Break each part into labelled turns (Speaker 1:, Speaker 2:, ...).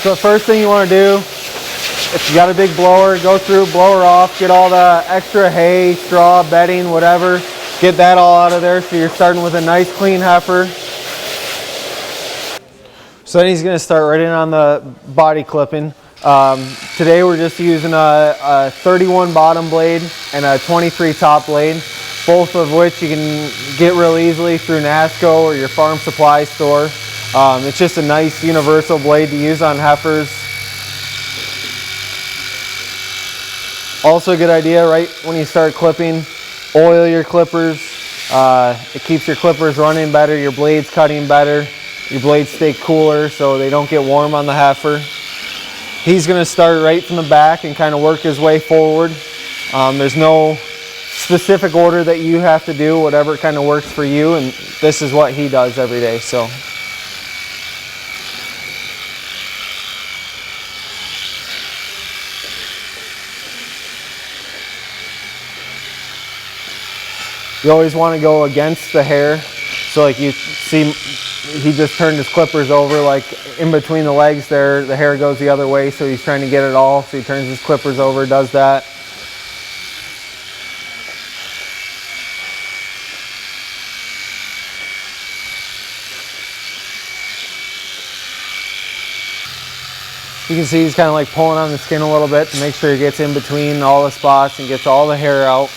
Speaker 1: So the first thing you want to do, if you got a big blower, go through, blow her off, get all the extra hay, straw, bedding, whatever. Get that all out of there so you're starting with a nice clean heifer. So then he's going to start right in on the body clipping. Today we're just using a 31 bottom blade and a 23 top blade, both of which you can get real easily through NASCO or your farm supply store. It's just a nice universal blade to use on heifers. Also a good idea right when you start clipping, oil your clippers. It keeps your clippers running better, your blades cutting better, your blades stay cooler so they don't get warm on the heifer. He's going to start right from the back and kind of work his way forward. There's no specific order that you have to do, whatever kind of works for you, and this is what he does every day. So. You always want to go against the hair. So like you see, he just turned his clippers over, like in between the legs there, the hair goes the other way, so he's trying to get it all. So he turns his clippers over, does that. You can see he's kind of like pulling on the skin a little bit to make sure he gets in between all the spots and gets all the hair out.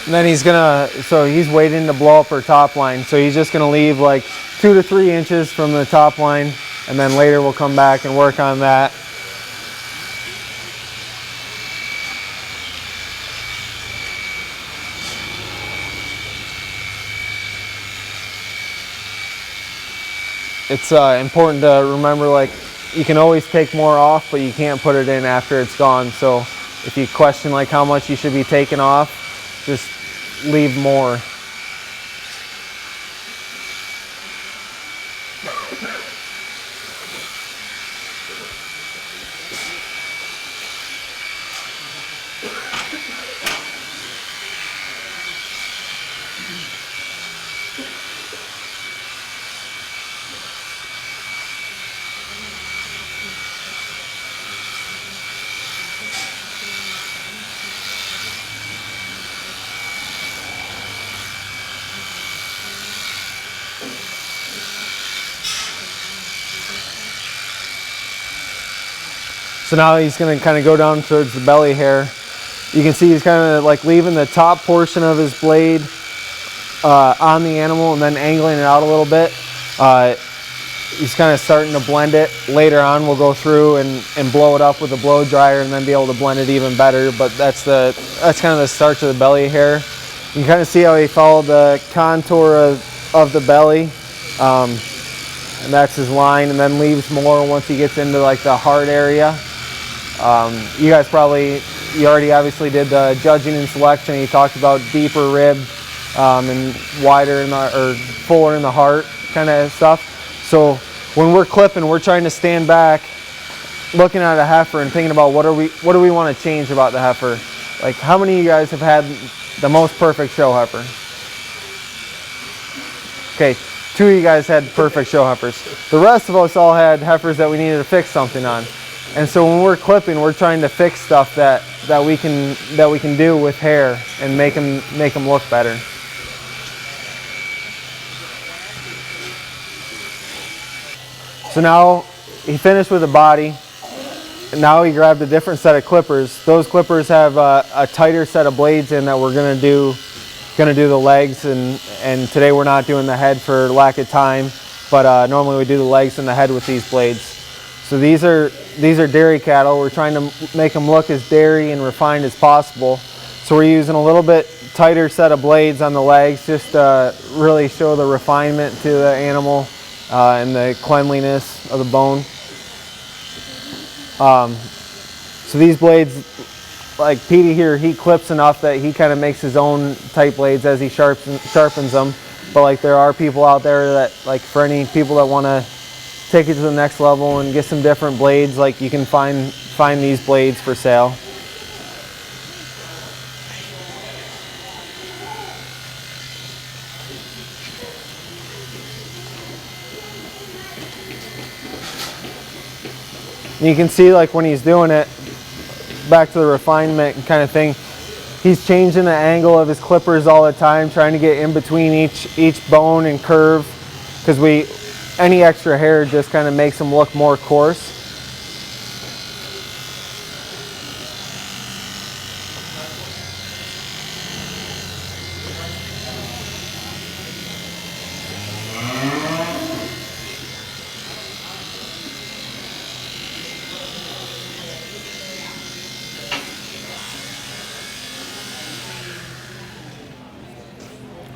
Speaker 1: And then he's waiting to blow up her top line. So he's just gonna leave like 2 to 3 inches from the top line, and then later we'll come back and work on that. It's important to remember, like, you can always take more off, but you can't put it in after it's gone. So if you question like how much you should be taking off, just leave more. So now he's going to kind of go down towards the belly hair. You can see he's kind of like leaving the top portion of his blade on the animal and then angling it out a little bit. He's kind of starting to blend it. Later on we'll go through and blow it up with a blow dryer and then be able to blend it even better. But that's kind of the start to the belly hair. You can kind of see how he followed the contour of the belly. And that's his line, and then leaves more once he gets into like the heart area. You guys you already obviously did the judging and selection. He talked about deeper rib and wider or fuller in the heart kind of stuff. So when we're clipping, we're trying to stand back, looking at a heifer and thinking about what do we want to change about the heifer. Like, how many of you guys have had the most perfect show heifer? Okay, 2 of you guys had perfect show heifers. The rest of us all had heifers that we needed to fix something on. And so when we're clipping, we're trying to fix stuff that we can do with hair and make them look better. So now he finished with the body, and now he grabbed a different set of clippers. Those clippers have a tighter set of blades in that we're gonna do the legs, and today we're not doing the head for lack of time, but normally we do the legs and the head with these blades. So these are dairy cattle. We're trying to make them look as dairy and refined as possible. So we're using a little bit tighter set of blades on the legs just to really show the refinement to the animal and the cleanliness of the bone. So these blades, like Petey here, he clips enough that he kind of makes his own type blades as he sharpens them. But like there are people out there that, like, for any people that want to take it to the next level and get some different blades. Like you can find these blades for sale. You can see like when he's doing it, back to the refinement kind of thing, he's changing the angle of his clippers all the time, trying to get in between each bone and curve, because any extra hair just kind of makes them look more coarse.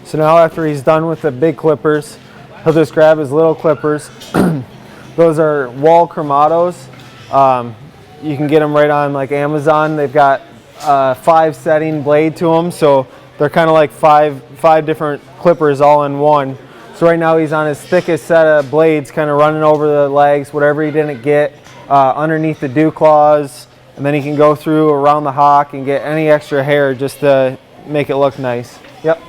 Speaker 1: So now after he's done with the big clippers, he'll just grab his little clippers. Those are wall chromatos. You can get them right on like Amazon. They've got a 5-setting blade to them, so they're kind of like five different clippers all in one. So right now he's on his thickest set of blades, kind of running over the legs, whatever he didn't get underneath the dew claws, and then he can go through around the hock and get any extra hair just to make it look nice. Yep.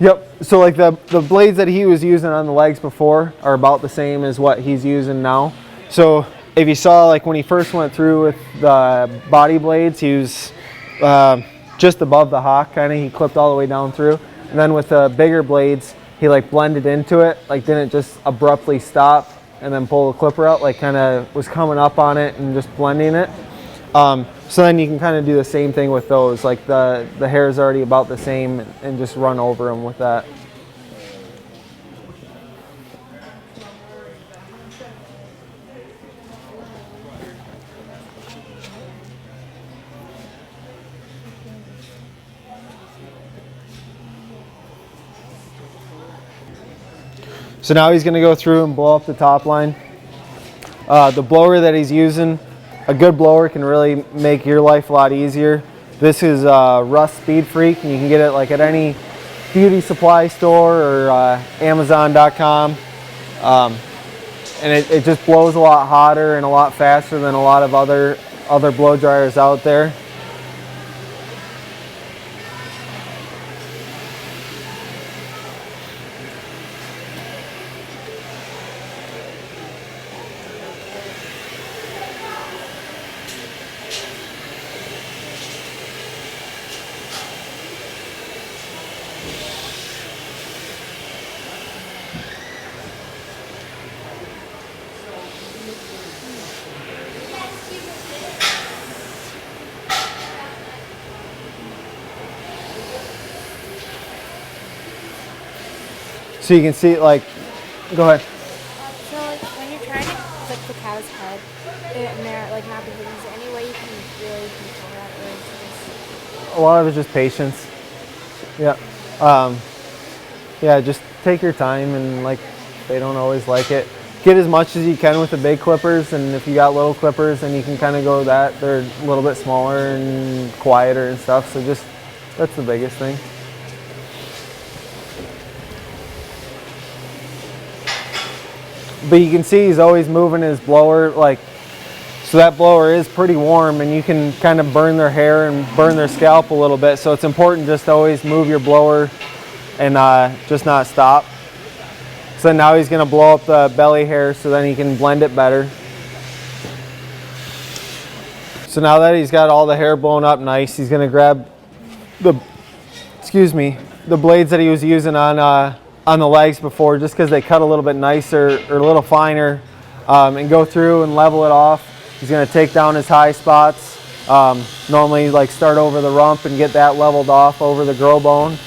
Speaker 1: Yep, so like the blades that he was using on the legs before are about the same as what he's using now. So if you saw like when he first went through with the body blades, he was just above the hock kind of, he clipped all the way down through. And then with the bigger blades, he like blended into it, like didn't just abruptly stop and then pull the clipper out, like kind of was coming up on it and just blending it. So then you can kind of do the same thing with those, like the hair is already about the same and just run over them with that. So now he's going to go through and blow up the top line. The blower that he's using, a good blower can really make your life a lot easier. This is Rust Speed Freak, and you can get it like at any beauty supply store or Amazon.com. And it just blows a lot hotter and a lot faster than a lot of other blow dryers out there. So you can see it like, go ahead.
Speaker 2: So like when you're trying to clip the cow's head, and they're like not behaving, is there any way you can really control that, or is it just...
Speaker 1: A lot of it's just patience. Yeah. Yeah, just take your time, and like they don't always like it. Get as much as you can with the big clippers, and if you got little clippers, then you can kind of go with that. They're a little bit smaller and quieter and stuff, so just, that's the biggest thing. But you can see he's always moving his blower, like, so that blower is pretty warm, and you can kind of burn their hair and burn their scalp a little bit. So it's important just to always move your blower and just not stop. So now he's going to blow up the belly hair so then he can blend it better. So now that he's got all the hair blown up nice, he's going to grab the blades that he was using on the legs before, just because they cut a little bit nicer or a little finer, and go through and level it off. He's going to take down his high spots, normally like start over the rump and get that leveled off over the grow bone.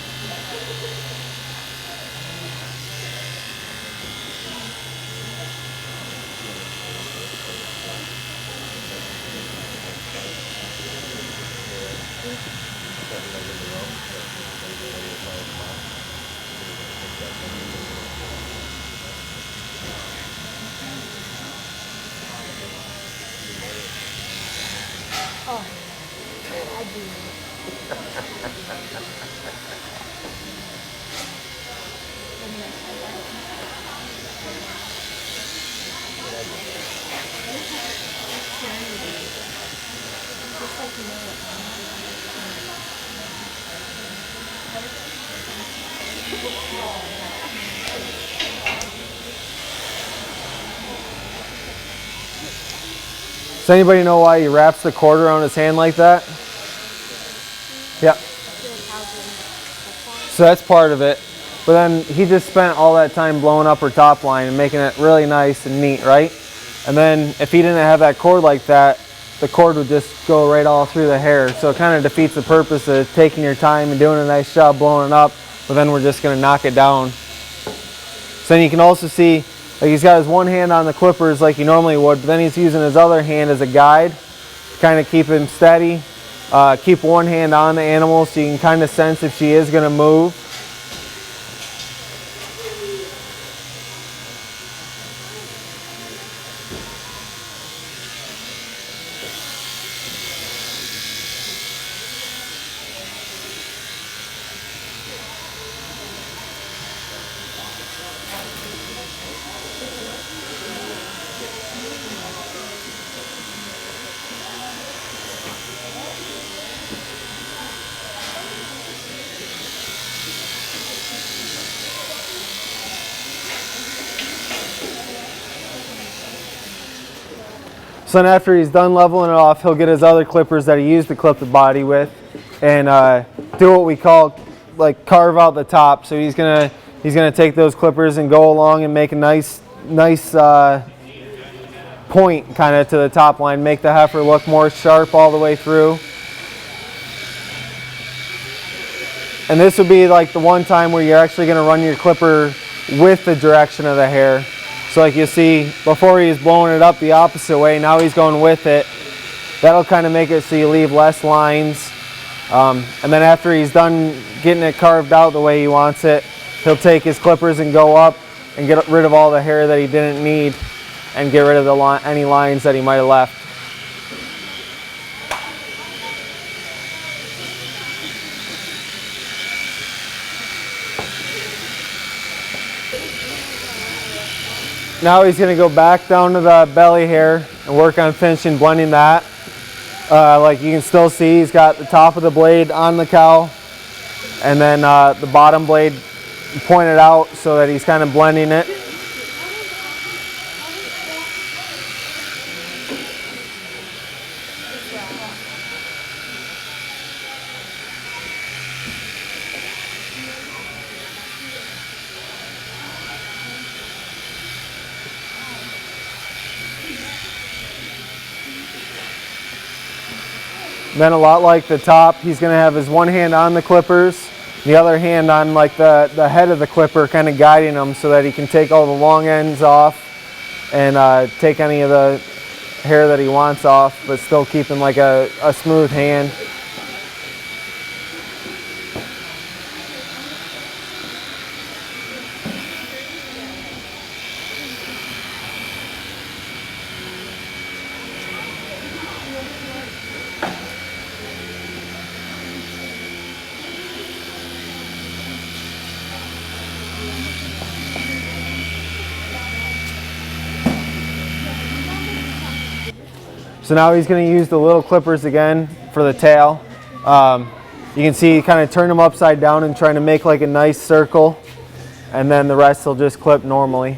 Speaker 2: Oh, I do.
Speaker 1: Does anybody know why he wraps the cord around his hand like that? Yeah. So that's part of it. But then he just spent all that time blowing up her top line and making it really nice and neat, right? And then if he didn't have that cord like that, the cord would just go right all through the hair. So it kind of defeats the purpose of taking your time and doing a nice job blowing it up, but then we're just going to knock it down. So then you can also see, like, he's got his one hand on the clippers like he normally would, but then he's using his other hand as a guide to kind of keep him steady. Keep one hand on the animal so you can kind of sense if she is going to move. So then after he's done leveling it off, he'll get his other clippers that he used to clip the body with and do what we call like carve out the top. So he's gonna take those clippers and go along and make a nice point kind of to the top line, make the heifer look more sharp all the way through. And this would be like the one time where you're actually going to run your clipper with the direction of the hair. So like you see, before he was blowing it up the opposite way, now he's going with it. That'll kind of make it so you leave less lines. And then after he's done getting it carved out the way he wants it, he'll take his clippers and go up and get rid of all the hair that he didn't need and get rid of any lines that he might have left. Now he's going to go back down to the belly hair and work on finishing blending that. Like you can still see, he's got the top of the blade on the cow and then the bottom blade pointed out so that he's kind of blending it. Then a lot like the top, he's going to have his one hand on the clippers, the other hand on like the head of the clipper, kind of guiding him so that he can take all the long ends off and take any of the hair that he wants off, but still keeping like a smooth hand. So now he's going to use the little clippers again for the tail. You can see he kind of turn them upside down and trying to make like a nice circle, and then the rest will just clip normally.